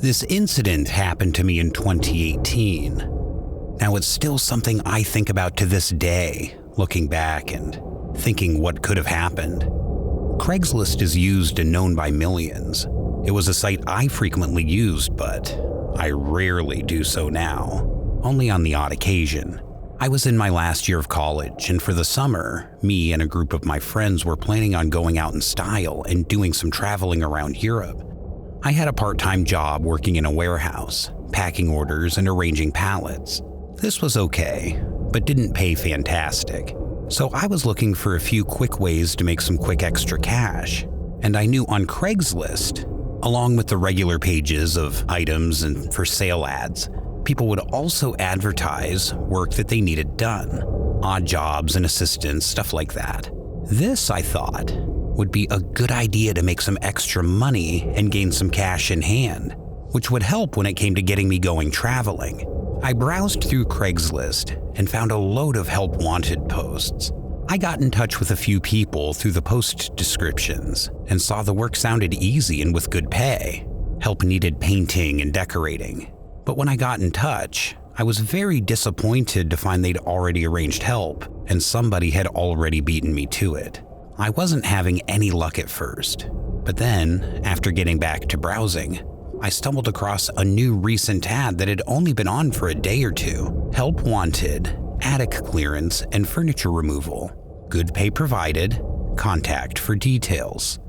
This incident happened to me in 2018. Now it's still something I think about to this day, looking back and thinking what could have happened. Craigslist is used and known by millions. It was a site I frequently used, but I rarely do so now, only on the odd occasion. I was in my last year of college, and for the summer, me and a group of my friends were planning on going out in style and doing some traveling around Europe. I had a part-time job working in a warehouse, packing orders and arranging pallets. This was okay, but didn't pay fantastic. So I was looking for a few quick ways to make some quick extra cash, and I knew on Craigslist, along with the regular pages of items and for sale ads, people would also advertise work that they needed done, odd jobs and assistance, stuff like that. This, I thought, would be a good idea to make some extra money and gain some cash in hand, which would help when it came to getting me going traveling. I browsed through Craigslist and found a load of help wanted posts. I got in touch with a few people through the post descriptions and saw the work sounded easy and with good pay. Help needed painting and decorating. But when I got in touch, I was very disappointed to find they'd already arranged help and somebody had already beaten me to it. I wasn't having any luck at first, but then, after getting back to browsing, I stumbled across a new recent ad that had only been on for a day or two. Help wanted, attic clearance and furniture removal. Good pay provided, contact for details.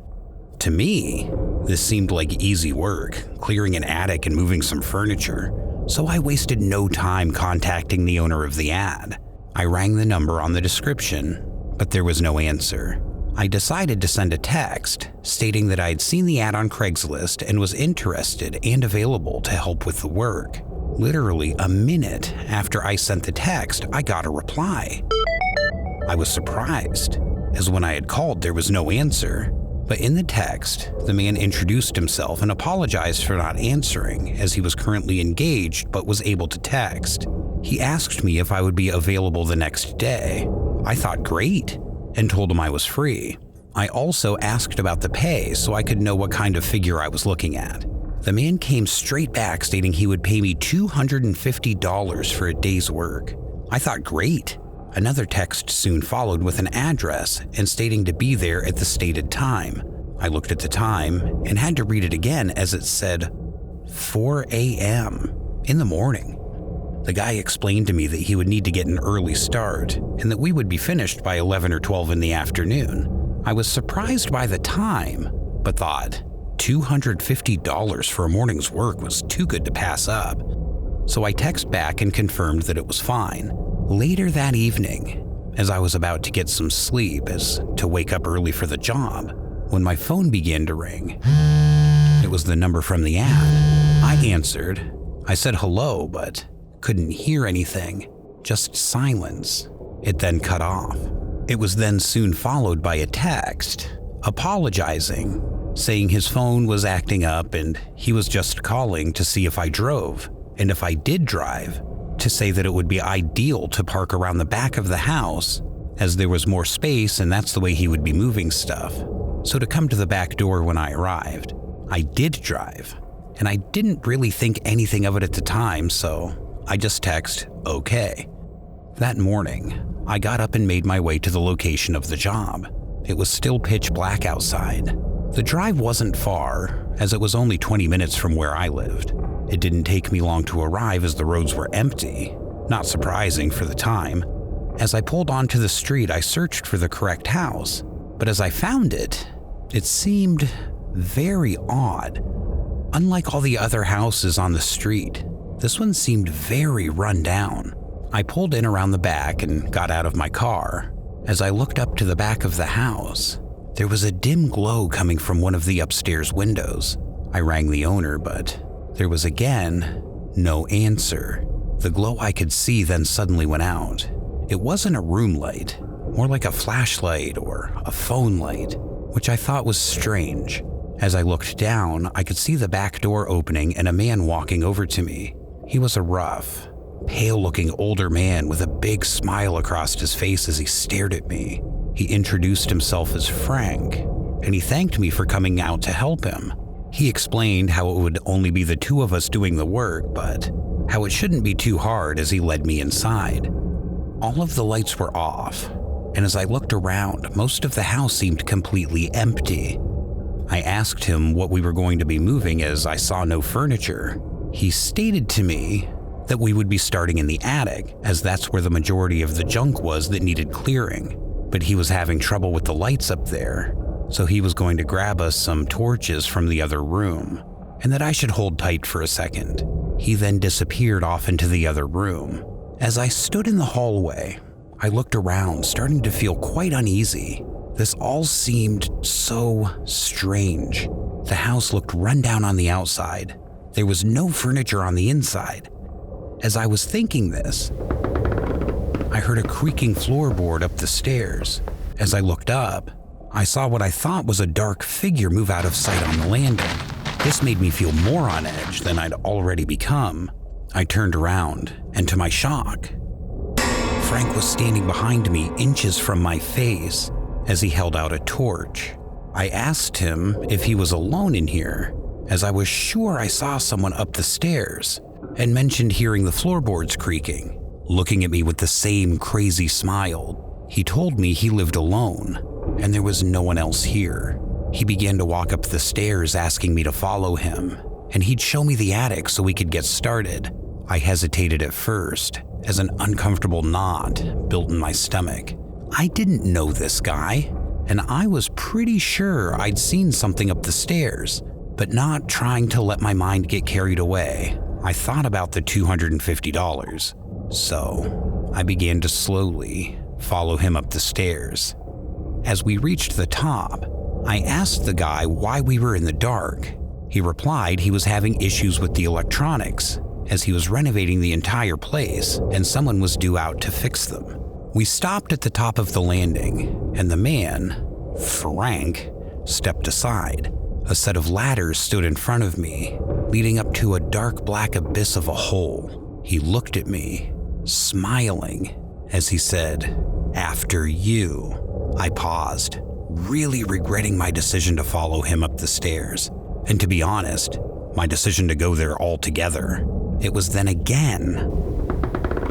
To me, this seemed like easy work, clearing an attic and moving some furniture, so I wasted no time contacting the owner of the ad. I rang the number on the description, but there was no answer. I decided to send a text stating that I had seen the ad on Craigslist and was interested and available to help with the work. Literally a minute after I sent the text, I got a reply. I was surprised, as when I had called there was no answer. But in the text, the man introduced himself and apologized for not answering, as he was currently engaged but was able to text. He asked me if I would be available the next day. I thought great, and told him I was free. I also asked about the pay so I could know what kind of figure I was looking at. The man came straight back stating he would pay me $250 for a day's work. I thought great. Another text soon followed with an address and stating to be there at the stated time. I looked at the time and had to read it again as it said 4 a.m. in the morning. The guy explained to me that he would need to get an early start and that we would be finished by 11 or 12 in the afternoon. I was surprised by the time, but thought $250 for a morning's work was too good to pass up. So I texted back and confirmed that it was fine. Later that evening, as I was about to get some sleep as to wake up early for the job, when my phone began to ring. It was the number from the ad. I answered. I said hello, but couldn't hear anything, just silence. It then cut off. It was then soon followed by a text, apologizing, saying his phone was acting up and he was just calling to see if I drove, and if I did drive, to say that it would be ideal to park around the back of the house, as there was more space and that's the way he would be moving stuff. So to come to the back door when I arrived. I did drive, and I didn't really think anything of it at the time, so I just text, okay. That morning, I got up and made my way to the location of the job. It was still pitch black outside. The drive wasn't far, as it was only 20 minutes from where I lived. It didn't take me long to arrive as the roads were empty, not surprising for the time. As I pulled onto the street, I searched for the correct house, but as I found it, it seemed very odd. Unlike all the other houses on the street, this one seemed very run down. I pulled in around the back and got out of my car. As I looked up to the back of the house, there was a dim glow coming from one of the upstairs windows. I rang the owner, but there was again no answer. The glow I could see then suddenly went out. It wasn't a room light, more like a flashlight or a phone light, which I thought was strange. As I looked down, I could see the back door opening and a man walking over to me. He was a rough, pale-looking older man with a big smile across his face as he stared at me. He introduced himself as Frank, and he thanked me for coming out to help him. He explained how it would only be the two of us doing the work, but how it shouldn't be too hard as he led me inside. All of the lights were off, and as I looked around, most of the house seemed completely empty. I asked him what we were going to be moving as I saw no furniture. He stated to me that we would be starting in the attic, as that's where the majority of the junk was that needed clearing, but he was having trouble with the lights up there, so he was going to grab us some torches from the other room, and that I should hold tight for a second. He then disappeared off into the other room. As I stood in the hallway, I looked around, starting to feel quite uneasy. This all seemed so strange. The house looked run down on the outside. There was no furniture on the inside. As I was thinking this, I heard a creaking floorboard up the stairs. As I looked up, I saw what I thought was a dark figure move out of sight on the landing. This made me feel more on edge than I'd already become. I turned around, and to my shock, Frank was standing behind me, inches from my face, as he held out a torch. I asked him if he was alone in here, as I was sure I saw someone up the stairs, and mentioned hearing the floorboards creaking. Looking at me with the same crazy smile, he told me he lived alone, and there was no one else here. He began to walk up the stairs asking me to follow him, and he'd show me the attic so we could get started. I hesitated at first, as an uncomfortable knot built in my stomach. I didn't know this guy, and I was pretty sure I'd seen something up the stairs, but not trying to let my mind get carried away. I thought about the $250, so I began to slowly follow him up the stairs. As we reached the top, I asked the guy why we were in the dark. He replied he was having issues with the electronics, as he was renovating the entire place and someone was due out to fix them. We stopped at the top of the landing, and the man, Frank, stepped aside. A set of ladders stood in front of me, leading up to a dark black abyss of a hole. He looked at me, smiling, as he said, "After you." I paused, really regretting my decision to follow him up the stairs, and to be honest, my decision to go there altogether. It was then again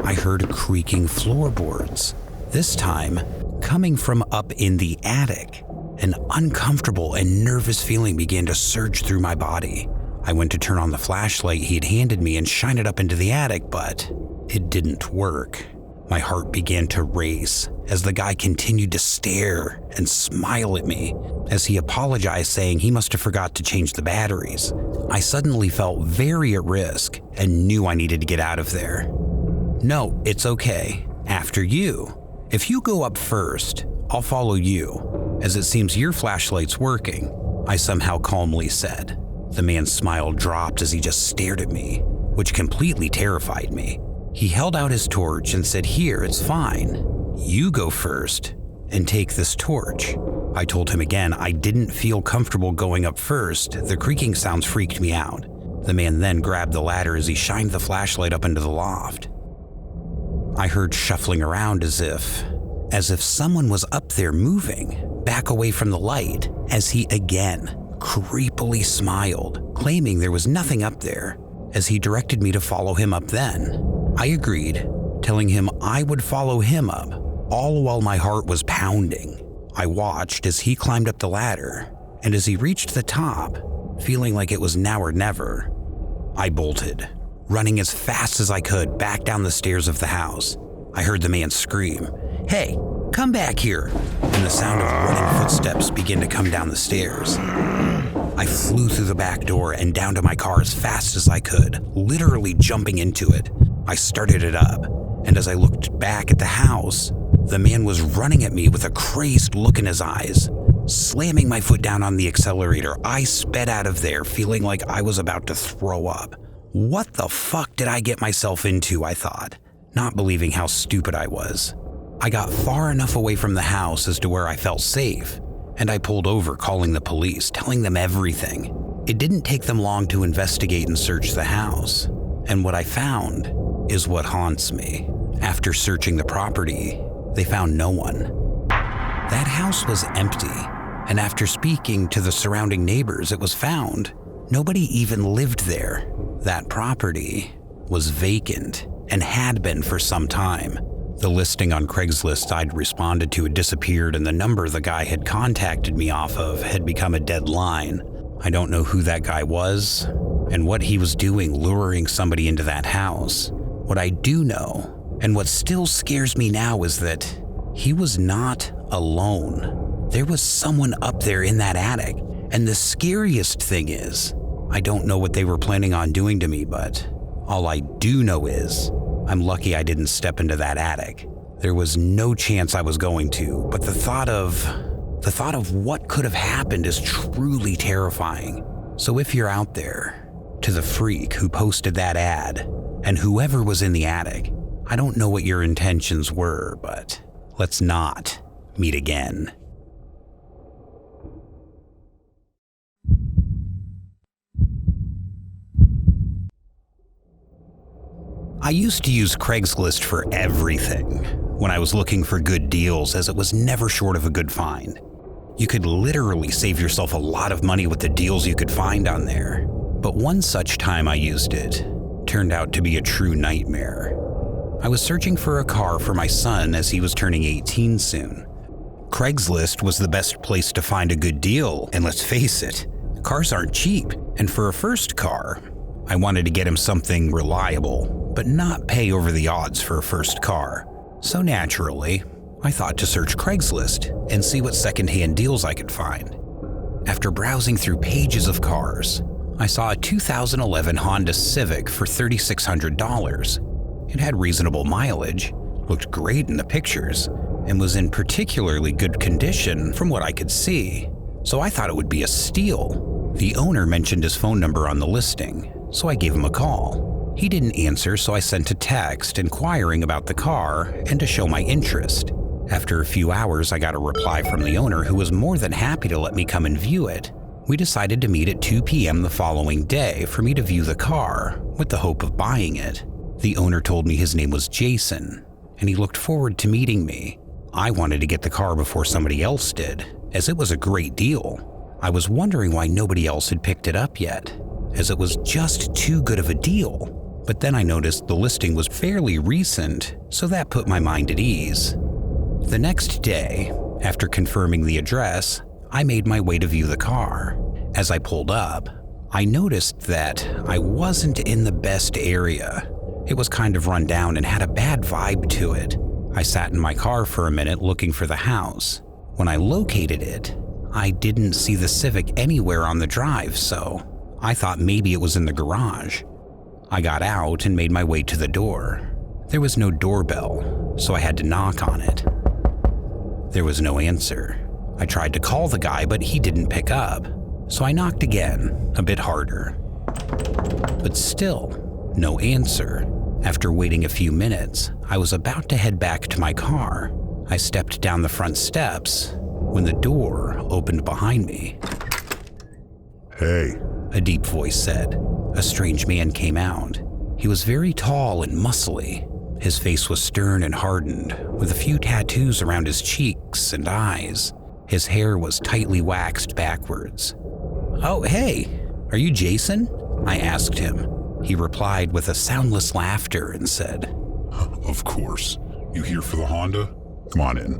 I heard creaking floorboards, this time coming from up in the attic. An uncomfortable and nervous feeling began to surge through my body. I went to turn on the flashlight he had handed me and shine it up into the attic, but it didn't work. My heart began to race as the guy continued to stare and smile at me as he apologized, saying he must have forgot to change the batteries. I suddenly felt very at risk and knew I needed to get out of there. "No, it's okay. After you. If you go up first, I'll follow you, as it seems your flashlight's working," I somehow calmly said. The man's smile dropped as he just stared at me, which completely terrified me. He held out his torch and said, "Here, it's fine. You go first and take this torch." I told him again I didn't feel comfortable going up first. The creaking sounds freaked me out. The man then grabbed the ladder as he shined the flashlight up into the loft. I heard shuffling around as if someone was up there moving, back away from the light, as he again creepily smiled, claiming there was nothing up there, as he directed me to follow him up then. I agreed, telling him I would follow him up, all while my heart was pounding. I watched as he climbed up the ladder, and as he reached the top, feeling like it was now or never, I bolted, running as fast as I could back down the stairs of the house. I heard the man scream, "Hey, come back here," and the sound of running footsteps began to come down the stairs. I flew through the back door and down to my car as fast as I could, literally jumping into it. I started it up, and as I looked back at the house, the man was running at me with a crazed look in his eyes. Slamming my foot down on the accelerator, I sped out of there, feeling like I was about to throw up. What the fuck did I get myself into, I thought, not believing how stupid I was. I got far enough away from the house as to where I felt safe, and I pulled over, calling the police, telling them everything. It didn't take them long to investigate and search the house, and what I found is what haunts me. After searching the property, they found no one. That house was empty, and after speaking to the surrounding neighbors, it was found Nobody even lived there. That property was vacant and had been for some time. The listing on Craigslist I'd responded to had disappeared, and the number the guy had contacted me off of had become a dead line. I don't know who that guy was and what he was doing luring somebody into that house. What I do know, and what still scares me now, is that he was not alone. There was someone up there in that attic, and the scariest thing is, I don't know what they were planning on doing to me, but all I do know is I'm lucky I didn't step into that attic. There was no chance I was going to, but the thought of what could have happened is truly terrifying. So if you're out there, to the freak who posted that ad, and whoever was in the attic, I don't know what your intentions were, but let's not meet again. I used to use Craigslist for everything when I was looking for good deals, as it was never short of a good find. You could literally save yourself a lot of money with the deals you could find on there. But one such time I used it turned out to be a true nightmare. I was searching for a car for my son as he was turning 18 soon. Craigslist was the best place to find a good deal, and let's face it, cars aren't cheap, and for a first car, I wanted to get him something reliable, but not pay over the odds for a first car. So naturally, I thought to search Craigslist and see what secondhand deals I could find. After browsing through pages of cars, I saw a 2011 Honda Civic for $3,600. It had reasonable mileage, looked great in the pictures, and was in particularly good condition from what I could see, so I thought it would be a steal. The owner mentioned his phone number on the listing, so I gave him a call. He didn't answer, so I sent a text inquiring about the car and to show my interest. After a few hours, I got a reply from the owner, who was more than happy to let me come and view it. We decided to meet at 2 p.m. the following day for me to view the car, with the hope of buying it. The owner told me his name was Jason, and he looked forward to meeting me. I wanted to get the car before somebody else did, as it was a great deal. I was wondering why nobody else had picked it up yet, as it was just too good of a deal. But then I noticed the listing was fairly recent, so that put my mind at ease. The next day, after confirming the address, I made my way to view the car. As I pulled up, I noticed that I wasn't in the best area. It was kind of run down and had a bad vibe to it. I sat in my car for a minute looking for the house. When I located it, I didn't see the Civic anywhere on the drive, so I thought maybe it was in the garage. I got out and made my way to the door. There was no doorbell, so I had to knock on it. There was no answer. I tried to call the guy, but he didn't pick up, so I knocked again, a bit harder. But still, no answer. After waiting a few minutes, I was about to head back to my car. I stepped down the front steps when the door opened behind me. "Hey," a deep voice said. A strange man came out. He was very tall and muscly. His face was stern and hardened, with a few tattoos around his cheeks and eyes. His hair was tightly waxed backwards. "Oh, hey, are you Jason?" I asked him. He replied with a soundless laughter and said, "Of course. You here for the Honda? Come on in."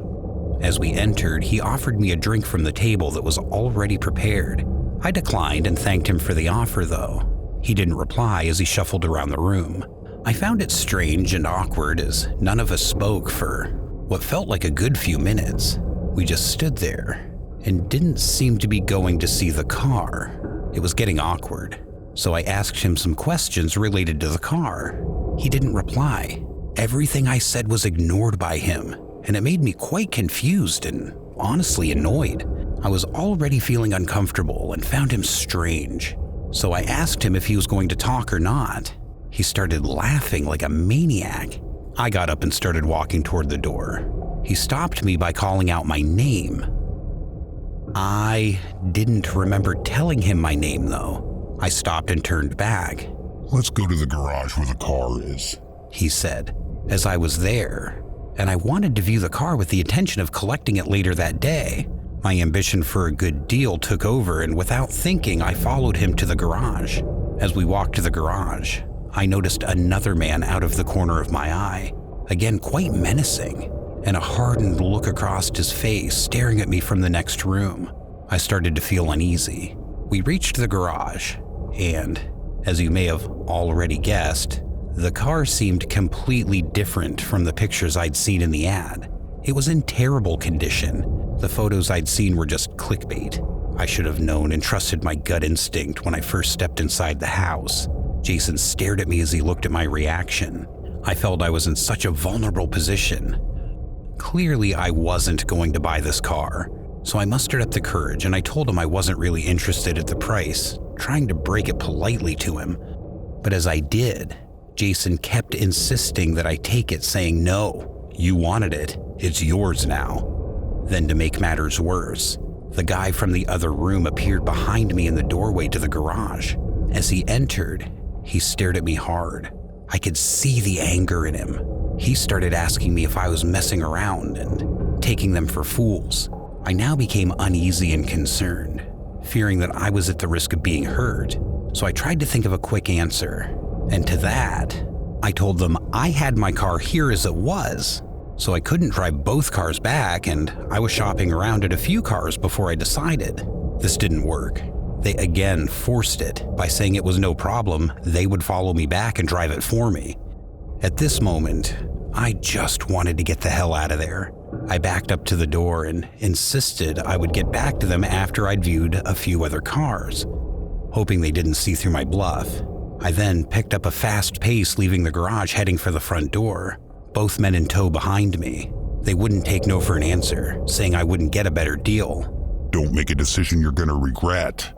As we entered, he offered me a drink from the table that was already prepared. I declined and thanked him for the offer, though. He didn't reply as he shuffled around the room. I found it strange and awkward, as none of us spoke for what felt like a good few minutes. We just stood there and didn't seem to be going to see the car. It was getting awkward, so I asked him some questions related to the car. He didn't reply. Everything I said was ignored by him, and it made me quite confused and honestly annoyed. I was already feeling uncomfortable and found him strange. So I asked him if he was going to talk or not. He started laughing like a maniac. I got up and started walking toward the door. He stopped me by calling out my name. I didn't remember telling him my name, though. I stopped and turned back. "Let's go to the garage where the car is," he said, as I was there, and I wanted to view the car with the intention of collecting it later that day. My ambition for a good deal took over, and without thinking, I followed him to the garage. As we walked to the garage, I noticed another man out of the corner of my eye, again quite menacing, and a hardened look across his face staring at me from the next room. I started to feel uneasy. We reached the garage, and, as you may have already guessed, the car seemed completely different from the pictures I'd seen in the ad. It was in terrible condition. The photos I'd seen were just clickbait. I should have known and trusted my gut instinct when I first stepped inside the house. Jason stared at me as he looked at my reaction. I felt I was in such a vulnerable position. Clearly, I wasn't going to buy this car, so I mustered up the courage and I told him I wasn't really interested at the price, trying to break it politely to him. But as I did, Jason kept insisting that I take it, saying, "No, you wanted it. It's yours now." Then, to make matters worse, the guy from the other room appeared behind me in the doorway to the garage. As he entered, he stared at me hard. I could see the anger in him. He started asking me if I was messing around and taking them for fools. I now became uneasy and concerned, fearing that I was at the risk of being hurt. So I tried to think of a quick answer. And to that, I told them I had my car here as it was, so I couldn't drive both cars back, and I was shopping around at a few cars before I decided. This didn't work. They again forced it by saying it was no problem, they would follow me back and drive it for me. At this moment, I just wanted to get the hell out of there. I backed up to the door and insisted I would get back to them after I'd viewed a few other cars, hoping they didn't see through my bluff. I then picked up a fast pace, leaving the garage heading for the front door, both men in tow behind me. They wouldn't take no for an answer, saying I wouldn't get a better deal. "Don't make a decision you're gonna regret,"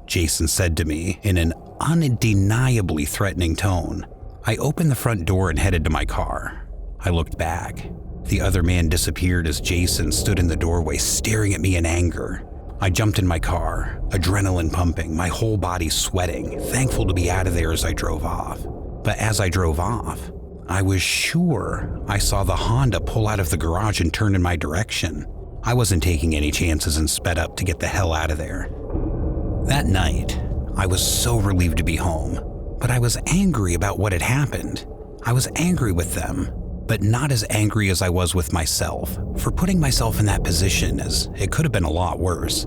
Jason said to me in an undeniably threatening tone. I opened the front door and headed to my car. I looked back. The other man disappeared as Jason stood in the doorway staring at me in anger. I jumped in my car, adrenaline pumping, my whole body sweating, thankful to be out of there as I drove off. But as I drove off, I was sure I saw the Honda pull out of the garage and turn in my direction. I wasn't taking any chances and sped up to get the hell out of there. That night, I was so relieved to be home, but I was angry about what had happened. I was angry with them, but not as angry as I was with myself for putting myself in that position, as it could have been a lot worse.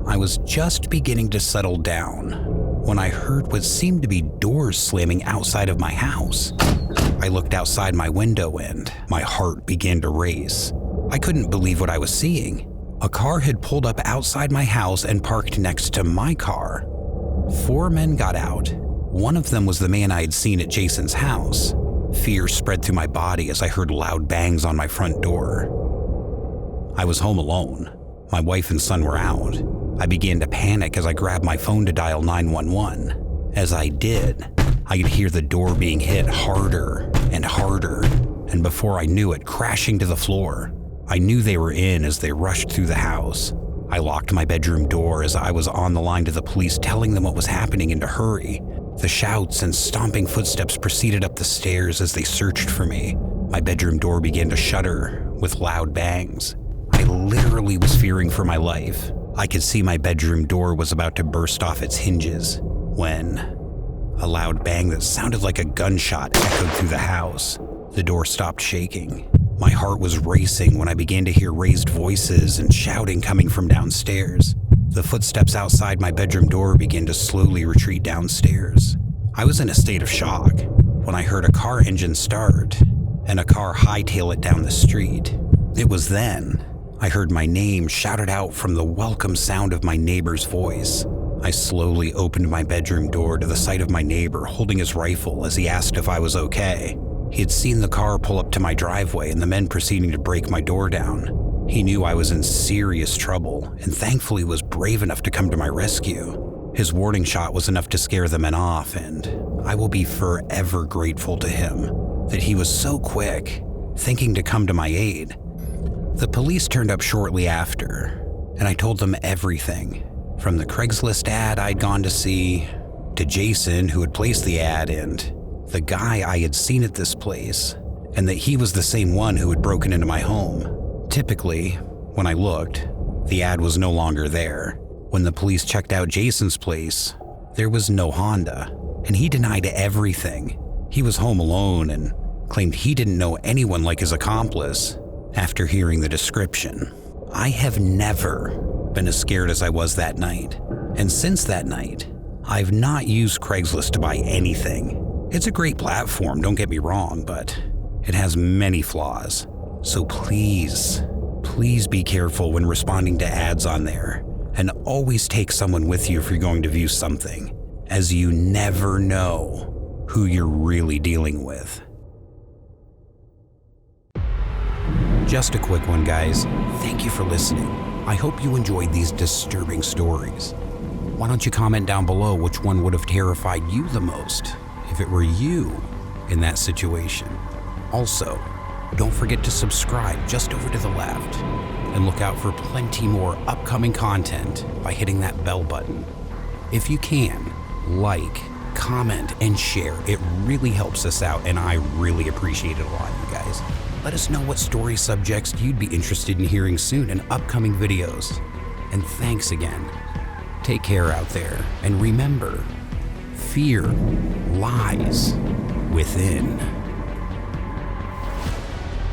I was just beginning to settle down when I heard what seemed to be doors slamming outside of my house. I looked outside my window and my heart began to race. I couldn't believe what I was seeing. A car had pulled up outside my house and parked next to my car. 4 men got out. One of them was the man I had seen at Jason's house. Fear spread through my body as I heard loud bangs on my front door. I was home alone. My wife and son were out. I began to panic as I grabbed my phone to dial 911. As I did, I could hear the door being hit harder and harder, and before I knew it, crashing to the floor. I knew they were in as they rushed through the house. I locked my bedroom door as I was on the line to the police, telling them what was happening and to hurry. The shouts and stomping footsteps proceeded up the stairs as they searched for me. My bedroom door began to shudder with loud bangs. I literally was fearing for my life. I could see my bedroom door was about to burst off its hinges when a loud bang that sounded like a gunshot echoed through the house. The door stopped shaking. My heart was racing when I began to hear raised voices and shouting coming from downstairs. The footsteps outside my bedroom door began to slowly retreat downstairs. I was in a state of shock when I heard a car engine start and a car hightail it down the street. It was then I heard my name shouted out from the welcome sound of my neighbor's voice. I slowly opened my bedroom door to the sight of my neighbor holding his rifle as he asked if I was okay. He had seen the car pull up to my driveway and the men proceeding to break my door down. He knew I was in serious trouble and thankfully was brave enough to come to my rescue. His warning shot was enough to scare the men off, and I will be forever grateful to him that he was so quick, thinking to come to my aid. The police turned up shortly after, and I told them everything, from the Craigslist ad I'd gone to see, to Jason, who had placed the ad, and the guy I had seen at this place, and that he was the same one who had broken into my home. Typically, when I looked, The ad was no longer there. When the police checked out Jason's place, there was no Honda, and he denied everything. He was home alone and claimed he didn't know anyone like his accomplice after hearing the description. I have never been as scared as I was that night, and since that night, I've not used Craigslist to buy anything. It's a great platform, don't get me wrong, but it has many flaws. So please be careful when responding to ads on there, and always take someone with you if you're going to view something, as you never know who you're really dealing with. Just a quick one, guys. Thank you for listening. I hope you enjoyed these disturbing stories. Why don't you comment down below which one would have terrified you the most if it were you in that situation? Also, don't forget to subscribe just over to the left and look out for plenty more upcoming content by hitting that bell button. If you can, like, comment, and share. It really helps us out, and I really appreciate it a lot, you guys. Let us know what story subjects you'd be interested in hearing soon in upcoming videos. And thanks again. Take care out there, and remember, fear lies within.